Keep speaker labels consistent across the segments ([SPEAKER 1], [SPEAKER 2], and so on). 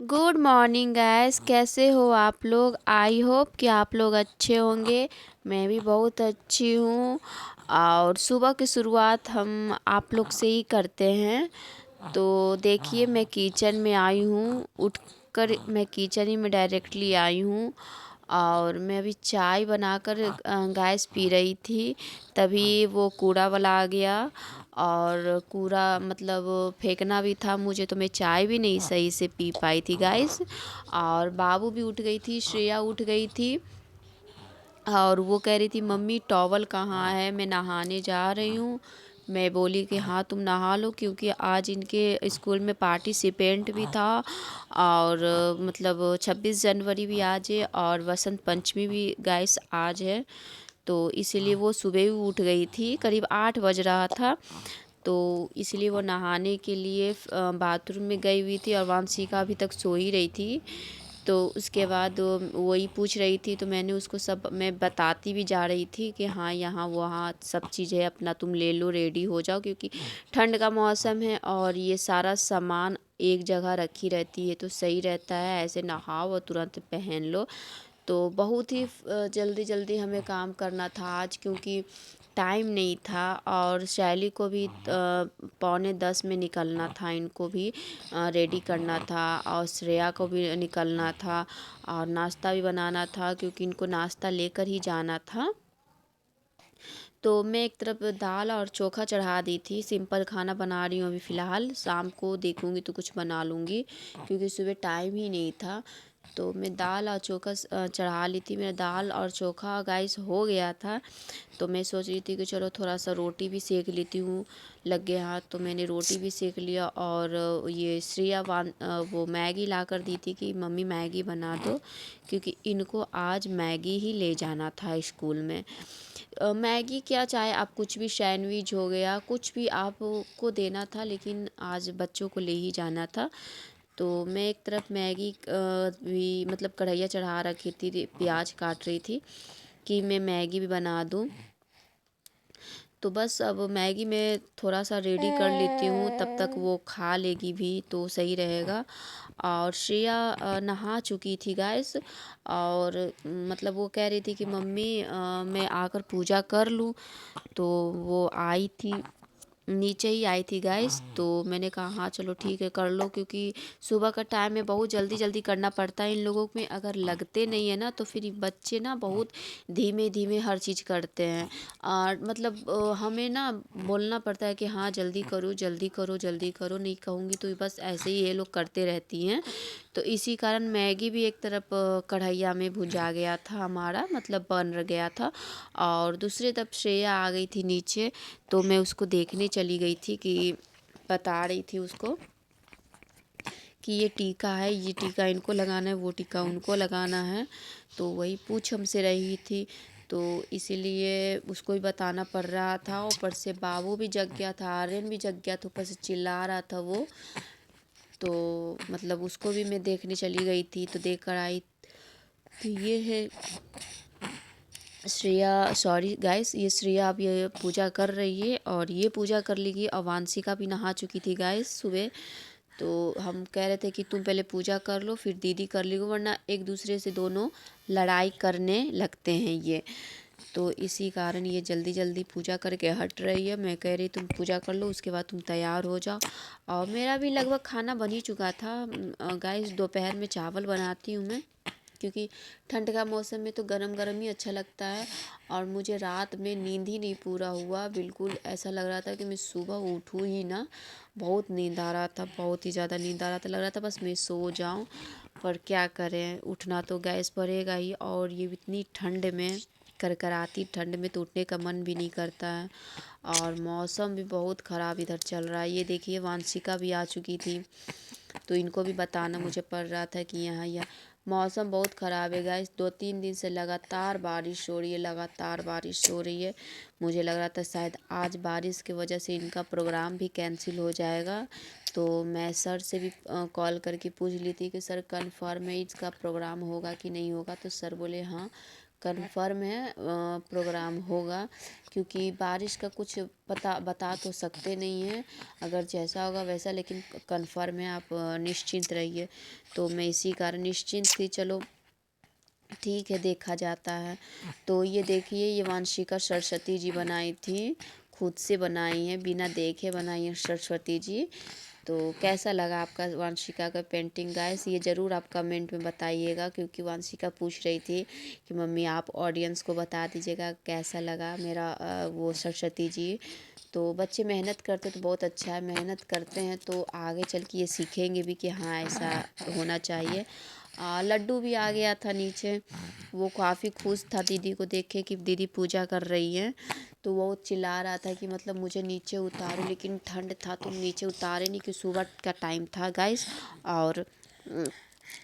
[SPEAKER 1] Good morning guys, कैसे हो आप लोग। आई होप कि आप लोग अच्छे होंगे। मैं भी बहुत अच्छी हूँ। और सुबह की शुरुआत हम आप लोग से ही करते हैं। तो देखिए, मैं किचन में आई हूँ। उठकर मैं किचन ही में डायरेक्टली आई हूँ। और मैं अभी चाय बनाकर गैस पी रही थी। तभी वो कूड़ा वाला आ गया। और कूड़ा मतलब फेंकना भी था मुझे, तो मैं चाय भी नहीं सही से पी पाई थी गाइस। और बाबू भी उठ गई थी, श्रेया उठ गई थी। और वो कह रही थी मम्मी टॉवल कहाँ है, मैं नहाने जा रही हूँ। मैं बोली कि हाँ तुम नहा लो, क्योंकि आज इनके स्कूल में पार्टिसिपेंट भी था। और मतलब 26 जनवरी भी आज है और वसंत पंचमी भी गाइस आज है। तो इसीलिए वो सुबह ही उठ गई थी, करीब 8 बज रहा था। तो इसलिए वो नहाने के लिए बाथरूम में गई हुई थी और वांशिका अभी तक सो ही रही थी। तो उसके बाद वही पूछ रही थी, तो मैंने उसको सब मैं बताती भी जा रही थी कि हाँ यहाँ वहाँ सब चीज़ें अपना तुम ले लो, रेडी हो जाओ, क्योंकि ठंड का मौसम है और ये सारा सामान एक जगह रखी रहती है तो सही रहता है। ऐसे नहाओ और तुरंत पहन लो। तो बहुत ही जल्दी जल्दी हमें काम करना था आज, क्योंकि टाइम नहीं था। और शैली को भी 9:45 में निकलना था, इनको भी रेडी करना था, और श्रेया को भी निकलना था। और नाश्ता भी बनाना था, क्योंकि इनको नाश्ता लेकर ही जाना था। तो मैं एक तरफ दाल और चोखा चढ़ा दी थी। सिंपल खाना बना रही हूँ अभी फ़िलहाल, शाम को देखूँगी तो कुछ बना लूँगी, क्योंकि सुबह टाइम ही नहीं था। तो मैं दाल और चोखा चढ़ा ली थी। मेरा दाल और चोखा गाइस हो गया था। तो मैं सोच रही थी कि चलो थोड़ा सा रोटी भी सेक लेती हूँ, लग गया हाथ। तो मैंने रोटी भी सेक लिया। और ये श्रेया वो मैगी ला कर दी थी कि मम्मी मैगी बना दो, क्योंकि इनको आज मैगी ही ले जाना था स्कूल में। मैगी क्या, चाहे आप कुछ भी, सैंडविच हो गया, कुछ भी आपको देना था, लेकिन आज बच्चों को ले ही जाना था। तो मैं एक तरफ मैगी भी मतलब कढ़ैया चढ़ा रखी थी, प्याज काट रही थी कि मैं मैगी भी बना दूँ। तो बस अब मैगी मैं थोड़ा सा रेडी कर लेती हूँ, तब तक वो खा लेगी भी तो सही रहेगा। और श्रेया नहा चुकी थी गाइस। और मतलब वो कह रही थी कि मम्मी मैं आकर पूजा कर लूँ। तो वो आई थी, नीचे ही आई थी गाइस। तो मैंने कहा हाँ चलो ठीक है कर लो, क्योंकि सुबह का टाइम में बहुत जल्दी जल्दी करना पड़ता है इन लोगों में। अगर लगते नहीं है ना तो फिर ये बच्चे ना बहुत धीमे धीमे हर चीज़ करते हैं। और मतलब हमें ना बोलना पड़ता है कि हाँ जल्दी करो जल्दी करो जल्दी करो, नहीं कहूँगी तो बस ऐसे ही ये लोग करते रहती हैं। तो इसी कारण मैगी भी एक तरफ कढ़ाइया में भुजा गया था हमारा, मतलब बन गया था। और दूसरी तरफ श्रेया आ गई थी नीचे। तो मैं उसको देखने चली गई थी कि बता रही थी उसको कि ये टीका है, ये टीका इनको लगाना है, वो टीका उनको लगाना है। तो वही पूछ हमसे रही थी। तो इसीलिए उसको भी बताना पड़ रहा था। ऊपर से बाबू भी जग गया था, आर्यन भी जग गया था, ऊपर से चिल्ला रहा था वो। तो मतलब उसको भी मैं देखने चली गई थी, तो देख कर आई। तो ये है श्रेया, सॉरी गाइस, ये श्रेया अब ये पूजा कर रही है और ये पूजा कर लेगी। अवांशिका भी नहा चुकी थी गाइस सुबह। तो हम कह रहे थे कि तुम पहले पूजा कर लो फिर दीदी कर ली, वरना एक दूसरे से दोनों लड़ाई करने लगते हैं ये। तो इसी कारण ये जल्दी जल्दी पूजा करके हट रही है। मैं कह रही तुम पूजा कर लो, उसके बाद तुम तैयार हो जाओ। और मेरा भी लगभग खाना बन ही चुका था गाइस। दोपहर में चावल बनाती हूँ मैं, क्योंकि ठंड का मौसम में तो गरम गरम ही अच्छा लगता है। और मुझे रात में नींद ही नहीं पूरा हुआ, बिल्कुल ऐसा लग रहा था कि मैं सुबह उठूँ ही ना। बहुत नींद आ रहा था, बहुत ही ज़्यादा नींद आ रहा था, लग रहा था बस मैं सो जाऊँ। पर क्या करें, उठना तो गैस पड़ेगा ही। और ये इतनी ठंड में, करकराती ठंड में तो उठने का मन भी नहीं करता है। और मौसम भी बहुत ख़राब इधर चल रहा है। ये देखिए वांशिका भी आ चुकी थी, तो इनको भी बताना मुझे पड़ रहा था कि यहाँ यह मौसम बहुत ख़राब है गाइस। 2-3 दिन से लगातार बारिश हो रही है, लगातार बारिश हो रही है। मुझे लग रहा था शायद आज बारिश की वजह से इनका प्रोग्राम भी कैंसिल हो जाएगा। तो मैं सर से भी कॉल करके पूछ ली थी कि सर कन्फर्म है इसका प्रोग्राम होगा कि नहीं होगा। तो सर बोले हाँ कंफर्म है प्रोग्राम होगा, क्योंकि बारिश का कुछ बता तो सकते नहीं हैं, अगर जैसा होगा वैसा, लेकिन कंफर्म है, आप निश्चिंत रहिए। तो मैं इसी कारण निश्चिंत थी। चलो ठीक है, देखा जाता है। तो ये देखिए, ये वांशिका सरस्वती जी बनाई थी, खुद से बनाई है, बिना देखे बनाई है सरस्वती जी। तो कैसा लगा आपका वांशिका का पेंटिंग गाइस, ये ज़रूर आप कमेंट में बताइएगा, क्योंकि वांशिका पूछ रही थी कि मम्मी आप ऑडियंस को बता दीजिएगा कैसा लगा मेरा वो सरस्वती जी। तो बच्चे मेहनत करते तो बहुत अच्छा है, मेहनत करते हैं तो आगे चल के ये सीखेंगे भी कि हाँ ऐसा होना चाहिए। लड्डू भी आ गया था नीचे, वो काफ़ी खुश था दीदी को देख के कि दीदी पूजा कर रही हैं। तो वो चिल्ला रहा था कि मतलब मुझे नीचे उतारो, लेकिन ठंड था तो नीचे उतारे नहीं, कि सुबह का टाइम था गाइस। और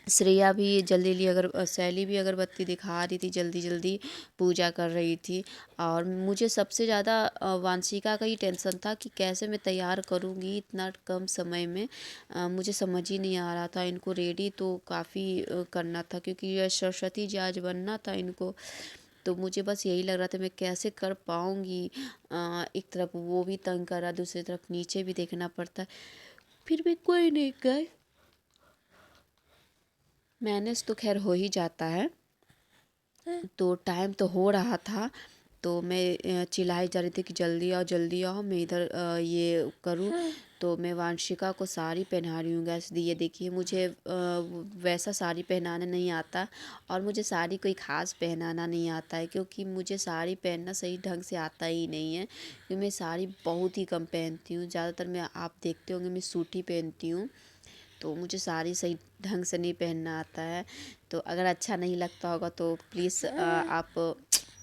[SPEAKER 1] श्रेया भी जल्दी जल्दी शैली भी अगरबत्ती दिखा रही थी, जल्दी जल्दी पूजा कर रही थी। और मुझे सबसे ज़्यादा वांशिका का ही टेंशन था कि कैसे मैं तैयार करूँगी इतना कम समय में। मुझे समझ ही नहीं आ रहा था, इनको रेडी तो काफ़ी करना था, क्योंकि ये सरस्वती जी आज बनना था इनको। तो मुझे बस यही लग रहा था मैं कैसे कर पाऊँगी। एक तरफ वो भी तंग कर रहा, दूसरी तरफ नीचे भी देखना पड़ता है, फिर भी कोई नहीं गए, मैनेज तो खैर हो ही जाता है। तो टाइम तो हो रहा था, तो मैं चिल्लाई जा रही थी कि जल्दी आओ, मैं इधर ये करूँ। तो मैं वांशिका को साड़ी पहना रही हूँ गैस। ये देखिए, मुझे वैसा साड़ी पहनाना नहीं आता, और मुझे साड़ी कोई ख़ास पहनाना नहीं आता है, क्योंकि मुझे साड़ी पहनना सही ढंग से आता ही नहीं है, क्योंकि मैं साड़ी बहुत ही कम पहनती हूँ। ज़्यादातर मैं, आप देखते होंगे, मैं सूटी पहनती हूँ। तो मुझे साड़ी सही ढंग से नहीं पहनना आता है। तो अगर अच्छा नहीं लगता होगा तो प्लीज़ आप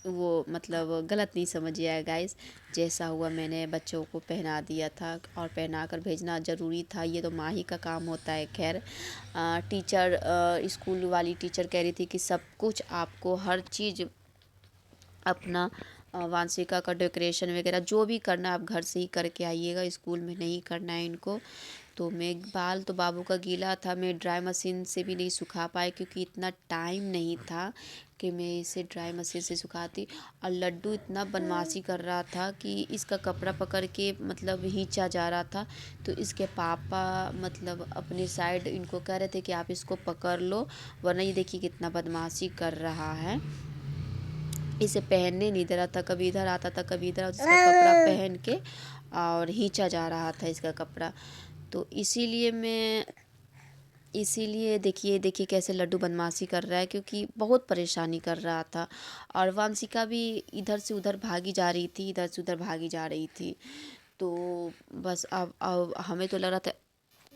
[SPEAKER 1] वो मतलब गलत नहीं समझिएगा गाइस। जैसा हुआ मैंने बच्चों को पहना दिया था, और पहना कर भेजना ज़रूरी था, ये तो माँ ही का काम होता है। खैर टीचर स्कूल वाली टीचर कह रही थी कि सब कुछ आपको, हर चीज़ अपना वांशिका का डेकोरेशन वगैरह जो भी करना आप घर से ही करके आइएगा, स्कूल में नहीं करना है इनको। तो मैं बाल तो बाबू का गीला था, मैं ड्राई मशीन से भी नहीं सुखा पाई, क्योंकि इतना टाइम नहीं था कि मैं इसे ड्राई मशीन से सुखाती। और लड्डू इतना बदमाशी कर रहा था कि इसका कपड़ा पकड़ के मतलब खींचा जा रहा था। तो इसके पापा मतलब अपने साइड इनको कह रहे थे कि आप इसको पकड़ लो, वरना ये देखिए कितना बदमाशी कर रहा है। इसे पहनने नहीं दे रहा था, कभी इधर आता था कभी इधर, इसका कपड़ा पहन के और खींचा जा रहा था इसका कपड़ा। तो इसीलिए देखिए देखिए कैसे लड्डू बदमाशी कर रहा है, क्योंकि बहुत परेशानी कर रहा था। और वांशिका भी इधर से उधर भागी जा रही थी, इधर से उधर भागी जा रही थी। तो बस अब हमें तो लग रहा था,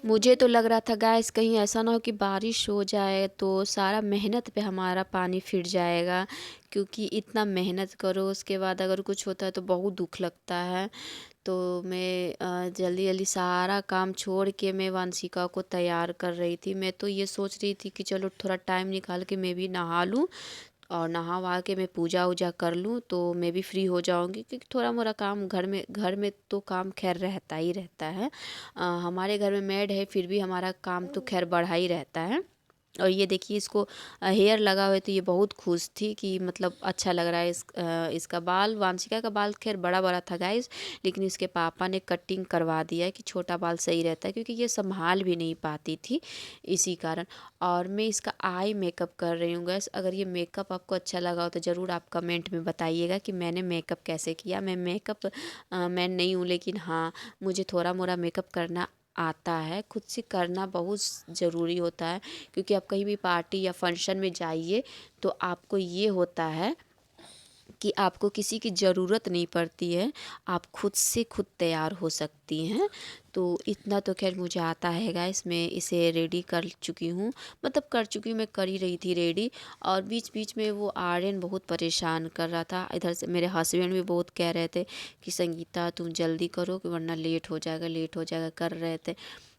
[SPEAKER 1] मुझे तो लग रहा था गाइस कहीं ऐसा ना हो कि बारिश हो जाए तो सारा मेहनत पे हमारा पानी फिर जाएगा, क्योंकि इतना मेहनत करो उसके बाद अगर कुछ होता है तो बहुत दुख लगता है। तो मैं जल्दी जल्दी सारा काम छोड़ के मैं वांशिका को तैयार कर रही थी। मैं तो ये सोच रही थी कि चलो थोड़ा टाइम निकाल के मैं भी नहा लूँ, और नहा वहा के मैं पूजा वूजा कर लूँ तो मैं भी फ्री हो जाऊँगी, क्योंकि थोड़ा मोरा काम घर में तो काम खैर रहता ही रहता है। हमारे घर में मेड है, फिर भी हमारा काम तो खैर बढ़ा ही रहता है। और ये देखिए इसको हेयर लगा हुआ है, तो ये बहुत खुश थी कि मतलब अच्छा लग रहा है। इसका बाल, वांशिका का बाल खैर बड़ा बड़ा था गाइस, लेकिन इसके पापा ने कटिंग करवा दिया है कि छोटा बाल सही रहता है, क्योंकि ये संभाल भी नहीं पाती थी इसी कारण। और मैं इसका आई मेकअप कर रही हूँ गैस। अगर ये मेकअप आपको अच्छा लगा हो तो ज़रूर आप कमेंट में बताइएगा कि मैंने मेकअप कैसे किया। मैं मेकअप मैन नहीं हूँ, लेकिन हाँ मुझे थोड़ा मोड़ा मेकअप करना आता है। खुद से करना बहुत ज़रूरी होता है, क्योंकि आप कहीं भी पार्टी या फंक्शन में जाइए तो आपको ये होता है कि आपको किसी की ज़रूरत नहीं पड़ती है, आप खुद से खुद तैयार हो सकती हैं। तो इतना तो खैर मुझे आता है गाइस। मैं इसे रेडी कर चुकी हूँ, मतलब कर चुकी हूँ, मैं कर ही रही थी रेडी। और बीच बीच में वो आर्यन बहुत परेशान कर रहा था, इधर से मेरे हस्बैंड भी बहुत कह रहे थे कि संगीता तुम जल्दी करो कि वरना लेट हो जाएगा, लेट हो जाएगा कर रहे थे।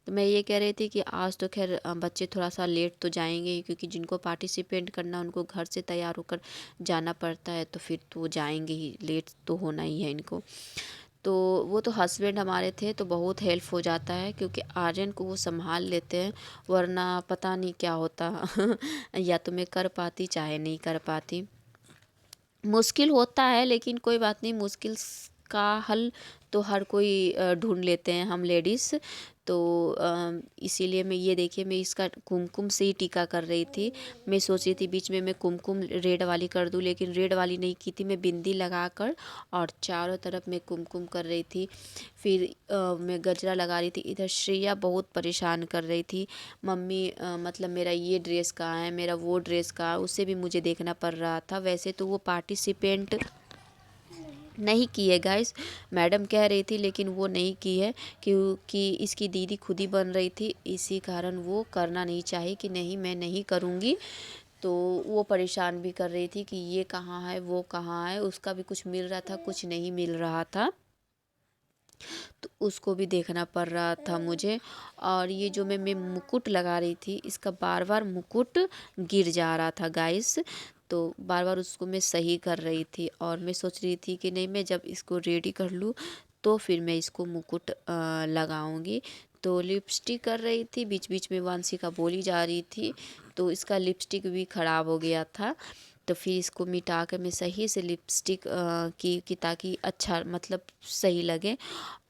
[SPEAKER 1] तो मैं ये कह रही थी कि आज तो खैर बच्चे थोड़ा सा लेट तो जाएंगे ही, क्योंकि जिनको पार्टिसिपेट करना उनको घर से तैयार होकर जाना पड़ता है, तो फिर तो वो जाएंगे ही, लेट तो होना ही है इनको। तो वो तो हस्बैंड हमारे थे तो बहुत हेल्प हो जाता है, क्योंकि आर्यन को वो संभाल लेते हैं, वरना पता नहीं क्या होता या तो मैं कर पाती चाहे नहीं कर पाती। मुश्किल होता है, लेकिन कोई बात नहीं, मुश्किल का हल तो हर कोई ढूंढ लेते हैं हम लेडीज़। तो इसीलिए मैं ये देखिए, मैं इसका कुमकुम से ही टीका कर रही थी। मैं सोच रही थी बीच में मैं कुमकुम रेड वाली कर दूं, लेकिन रेड वाली नहीं की थी, मैं बिंदी लगाकर और चारों तरफ मैं कुमकुम कर रही थी। फिर मैं गजरा लगा रही थी। इधर श्रेया बहुत परेशान कर रही थी, मम्मी मतलब मेरा ये ड्रेस कहाँ है, मेरा वो ड्रेस कहाँ है, उसे भी मुझे देखना पड़ रहा था। वैसे तो वो पार्टिसिपेंट नहीं की है गाइस, मैडम कह रही थी, लेकिन वो नहीं की है क्योंकि इसकी दीदी खुद ही बन रही थी, इसी कारण वो करना नहीं चाही कि नहीं मैं नहीं करूँगी। तो वो परेशान भी कर रही थी कि ये कहाँ है वो कहाँ है, उसका भी कुछ मिल रहा था कुछ नहीं मिल रहा था, तो उसको भी देखना पड़ रहा था मुझे। और ये जो मैं मुकुट लगा रही थी, इसका बार बार मुकुट गिर जा रहा था गाइस, तो बार बार उसको मैं सही कर रही थी। और मैं सोच रही थी कि नहीं, मैं जब इसको रेडी कर लूँ तो फिर मैं इसको मुकुट लगाऊंगी। तो लिपस्टिक कर रही थी, बीच बीच में वांशिका बोली जा रही थी, तो इसका लिपस्टिक भी ख़राब हो गया था। तो फिर इसको मिटा कर मैं सही से लिपस्टिक की ताकि अच्छा मतलब सही लगे।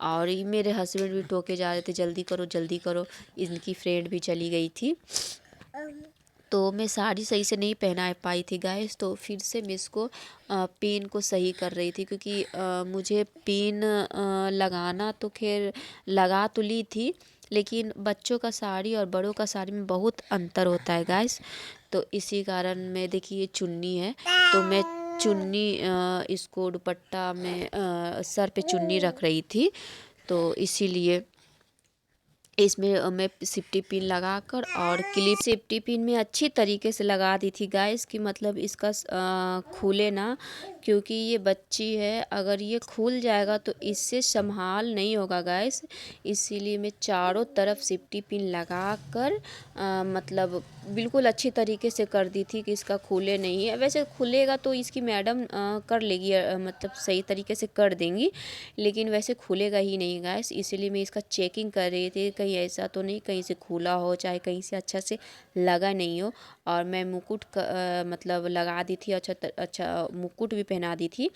[SPEAKER 1] और ये मेरे हस्बैंड भी टोके जा रहे थे, जल्दी करो जल्दी करो, इनकी फ्रेंड भी चली गई थी। तो मैं साड़ी सही से नहीं पहना पाई थी गाइस, तो फिर से मैं इसको पेन को सही कर रही थी, क्योंकि मुझे पेन लगाना तो खैर लगा तो ली थी, लेकिन बच्चों का साड़ी और बड़ों का साड़ी में बहुत अंतर होता है गाइस। तो इसी कारण मैं देखिए ये चुन्नी है, तो मैं चुन्नी इसको दुपट्टा में सर पे चुन्नी रख रही थी, तो इसीलिए इसमें मैं सेफ्टी पिन लगाकर और क्लिप सेफ्टी पिन में अच्छी तरीके से लगा दी थी गाइस, कि मतलब इसका खुले ना, क्योंकि ये बच्ची है, अगर ये खुल जाएगा तो इससे संभाल नहीं होगा गाइस। इसीलिए मैं चारों तरफ सेफ्टी पिन लगाकर मतलब बिल्कुल अच्छी तरीके से कर दी थी कि इसका खुले नहीं है। वैसे खुलेगा तो इसकी मैडम कर लेगी, मतलब सही तरीके से कर देंगी, लेकिन वैसे खुलेगा ही नहीं गैस। इसलिए मैं इसका चेकिंग कर रही थी, कहीं ऐसा तो नहीं कहीं से खुला हो, चाहे कहीं से अच्छा से लगा नहीं हो। और मैं मुकुट मतलब लगा दी थी, अच्छा मुकुट भी पहना दी थी।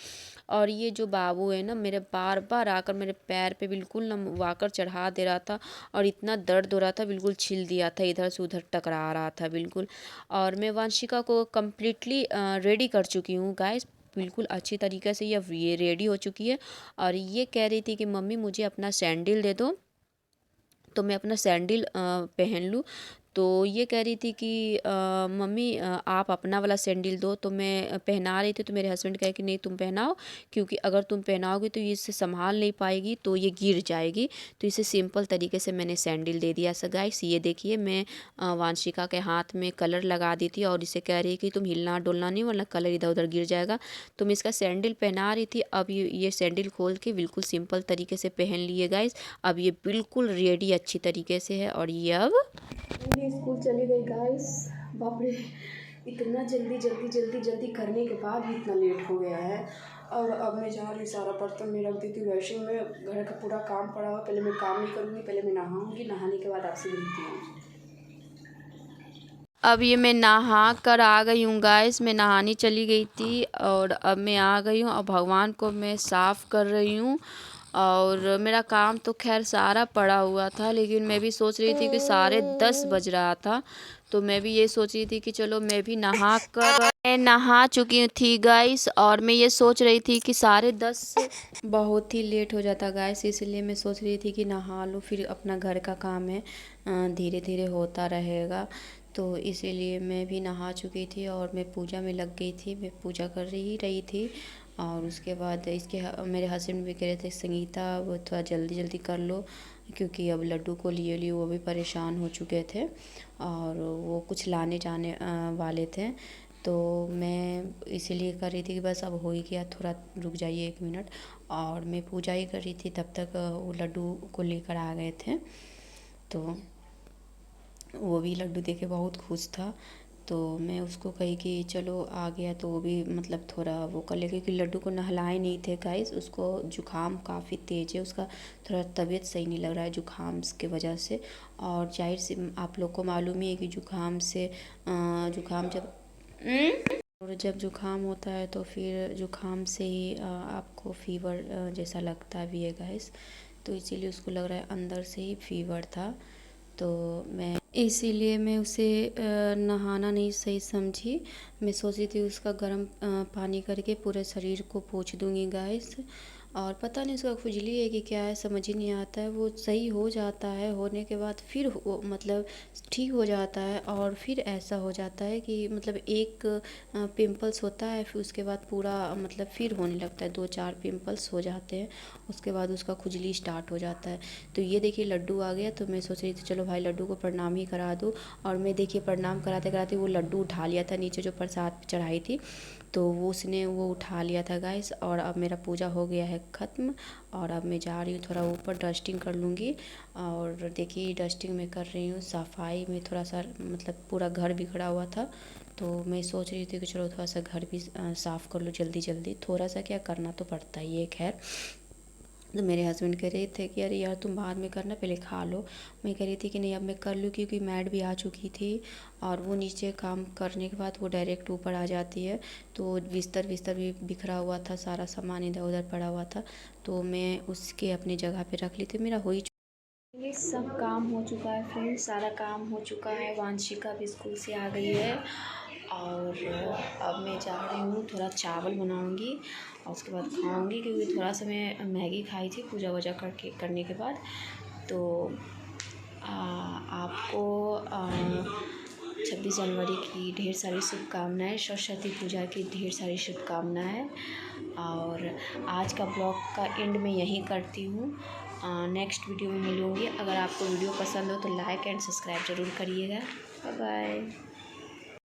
[SPEAKER 1] और ये जो बाबू है ना, मेरे बार बार आकर मेरे पैर पे बिल्कुल नमवाकर चढ़ा दे रहा था, और इतना दर्द हो रहा था, बिल्कुल छिल दिया था, इधर से उधर टकरा रहा था बिल्कुल। और मैं वंशिका को कम्प्लीटली रेडी कर चुकी हूँ गाइस, बिल्कुल अच्छी तरीके से ये रेडी हो चुकी है। और ये कह रही थी कि मम्मी मुझे अपना सैंडल दे दो, तो मैं अपना सैंडल पहन लूँ। तो ये कह रही थी कि मम्मी आप अपना वाला सैंडल दो, तो मैं पहना रही थी, तो मेरे हस्बैंड कहे कि नहीं तुम पहनाओ, क्योंकि अगर तुम पहनाओगे तो ये इससे संभाल नहीं पाएगी, तो ये गिर जाएगी। तो इसे सिंपल तरीके से मैंने सैंडल दे दिया। सो गाइस ये देखिए, मैं वांशिका के हाथ में कलर लगा दी थी, और इसे कह रही कि तुम हिलना डुलना नहीं, वरना कलर इधर उधर गिर जाएगा। तो मैं इसका सैंडल पहना रही थी। अब ये सैंडल खोल के बिल्कुल सिंपल तरीके से पहन लिए गाइस। अब ये बिल्कुल रेडी अच्छी तरीके से है। और ये अब ये स्कूल चली गई गाइस। बाप रे, इतना जल्दी जल्दी जल्दी जल्दी करने के बाद भी इतना लेट हो गया है। और अब मैं जा रही, सारा बर्तन में रख दी थी वॉशिंग में, घर का पूरा काम पड़ा हुआ। पहले मैं काम नहीं करूँगी, पहले मैं नहाऊँगी, नहाने के बाद आपसे मिलती हूँ। अब ये मैं नहा कर आ गई हूँ गाइस, मैं नहाने चली गई थी और अब मैं आ गई हूँ। अब भगवान को मैं साफ़ कर रही हूँ, और मेरा काम तो खैर सारा पड़ा हुआ था, लेकिन मैं भी सोच रही थी कि 10:30 बज रहा था, तो मैं भी ये सोच रही थी कि चलो मैं भी नहा कर, मैं नहा चुकी थी गाइस। और मैं ये सोच रही थी कि 10:30 बहुत ही लेट हो जाता गाइस, इसलिए मैं सोच रही थी कि नहा लूँ, फिर अपना घर का काम है धीरे धीरे होता रहेगा। तो इसीलिए मैं भी नहा चुकी थी और मैं पूजा में लग गई थी, मैं पूजा कर रही थी। और उसके बाद मेरे हस्बैंड भी कह रहे थे संगीता वो थोड़ा जल्दी जल्दी कर लो, क्योंकि अब लड्डू को लिए वो भी परेशान हो चुके थे, और वो कुछ लाने जाने वाले थे। तो मैं इसीलिए कर रही थी कि बस अब हो ही गया, थोड़ा रुक जाइए 1 मिनट। और मैं पूजा ही कर रही थी, तब तक वो लड्डू को लेकर आ गए थे। तो वो भी लड्डू देखे बहुत खुश था, तो मैं उसको कही कि चलो आ गया, तो वो भी मतलब थोड़ा वो कर ले, क्योंकि लड्डू को नहलाए नहीं थे गाइस, उसको जुकाम काफ़ी तेज़ है, उसका थोड़ा तबीयत सही नहीं लग रहा है जुकाम की वजह से। और जाहिर से आप लोग को मालूम ही है कि जुकाम से जुकाम जब और जब ज़ुकाम होता है तो फिर ज़ुकाम से ही आपको फ़ीवर जैसा लगता भी है गाइस। तो इसीलिए उसको लग रहा है अंदर से ही फ़ीवर था। तो मैं इसीलिए मैं उसे नहाना नहीं सही समझी। मैं सोची थी उसका गर्म पानी करके पूरे शरीर को पोंछ दूँगी गाइस। और पता नहीं उसका खुजली है कि क्या है, समझ ही नहीं आता है। वो सही हो जाता है, होने के बाद फिर वो मतलब ठीक हो जाता है और फिर ऐसा हो जाता है कि मतलब एक पिंपल्स होता है, फिर उसके बाद पूरा मतलब फिर होने लगता है, 2-4 पिंपल्स हो जाते हैं, उसके बाद उसका खुजली स्टार्ट हो जाता है। तो ये देखिए लड्डू आ गया, तो मैं सोच रही थी चलो भाई लड्डू को प्रणाम ही करा दूँ। और मैं देखिए प्रणाम कराते कराते वो लड्डू उठा लिया था नीचे जो प्रसाद चढ़ाई थी, तो वो उसने वो उठा लिया था गाइस। और अब मेरा पूजा हो गया है ख़त्म और अब मैं जा रही हूँ थोड़ा ऊपर डस्टिंग कर लूँगी। और देखिए डस्टिंग मैं कर रही हूँ, सफाई में थोड़ा सा मतलब पूरा घर बिखरा हुआ था, तो मैं सोच रही थी कि चलो थोड़ा सा घर भी साफ़ कर लूँ जल्दी जल्दी, थोड़ा सा क्या करना तो पड़ता ही है खैर। तो मेरे हस्बैंड कह रहे थे कि अरे यार तुम बाद में करना, पहले खा लो। मैं कह रही थी कि नहीं अब मैं कर लूँ, क्योंकि मैड भी आ चुकी थी और वो नीचे काम करने के बाद वो डायरेक्ट ऊपर आ जाती है। तो बिस्तर बिस्तर भी बिखरा हुआ था, सारा सामान इधर उधर पड़ा हुआ था, तो मैं उसके अपनी जगह पे रख ली थी। मेरा हो ही ये सब काम हो चुका है फ्रेंड्स, सारा काम हो चुका है। वांशिका भी स्कूल से आ गई है और अब मैं जा रही हूँ थोड़ा चावल बनाऊँगी और उसके बाद खाऊँगी, क्योंकि थोड़ा सा मैं मैगी खाई थी पूजा वूजा करने के बाद। तो आपको 26 जनवरी की ढेर सारी शुभकामनाएँ, सरस्वती पूजा की ढेर सारी शुभकामनाएँ। और आज का ब्लॉग का एंड मैं यहीं करती हूँ, नेक्स्ट वीडियो में मिलूँगी। अगर आपको वीडियो पसंद हो तो लाइक एंड सब्सक्राइब ज़रूर करिएगा। Bye bye.